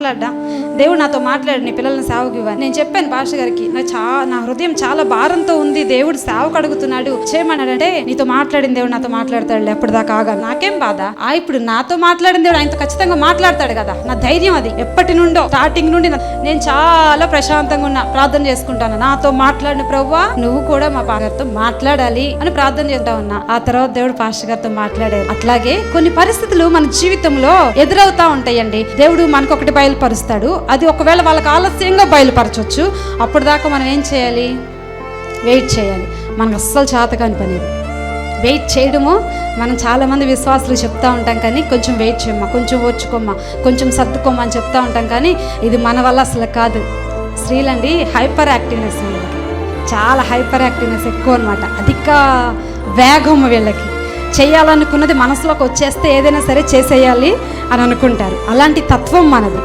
మాట్లాడ్డా, దేవుడు నాతో మాట్లాడు నీ పిల్లల్ని సేవకు ఇవ్వని. నేను చెప్పాను పాస్టర్ గారికి, నా హృదయం చాలా భారంతో ఉంది, దేవుడు సేవకు అడుగుతున్నాడు చేయమన్నాడంటే, నీతో మాట్లాడిన దేవుడు నాతో మాట్లాడతాడు, ఎప్పటిదాకా ఆగా, నాకేం బాధ. ఇప్పుడు నాతో మాట్లాడిన దేవుడు ఆయనతో ఖచ్చితంగా మాట్లాడతాడు కదా, నా ధైర్యం అది. ఎప్పటి నుండో స్టార్టింగ్ నుండి నేను చాలా ప్రశాంతంగా ఉన్నా, ప్రార్థన చేసుకుంటాను, నాతో మాట్లాడిన ప్రభువా నువ్వు కూడా మా పాస్టర్తో మాట్లాడాలి అని ప్రార్థన చేస్తా ఉన్నా. ఆ తర్వాత దేవుడు పాస్టర్ గారితో మాట్లాడారు. అట్లాగే కొన్ని పరిస్థితులు మన జీవితంలో ఎదురవుతా ఉంటాయండి. దేవుడు మనకు ఒకటి బయలుపరుస్తాడు, అది ఒకవేళ వాళ్ళకి ఆలస్యంగా బయలుపరచవచ్చు. అప్పుడు దాకా మనం ఏం చేయాలి? వెయిట్ చేయాలి. మనకు అస్సలు చేతకాని పని వెయిట్ చేయడము. మనం చాలామంది విశ్వాసులు చెప్తా ఉంటాం, కానీ కొంచెం వెయిట్ చేయమ్మా, కొంచెం ఓర్చుకోమ్మా, కొంచెం సర్దుకోమ్మా అని చెప్తా ఉంటాం, కానీ ఇది మన వల్ల అసలు కాదు. స్త్రీలండి హైపర్ యాక్టివ్నెస్, వీళ్ళకి చాలా హైపర్ యాక్టివ్నెస్ ఎక్కువ అనమాట. అధిక వేగం వీళ్ళకి. చేయాలనుకున్నది మనసులోకి వచ్చేస్తే ఏదైనా సరే చేసేయాలి అని అనుకుంటారు. అలాంటి తత్వం మనది.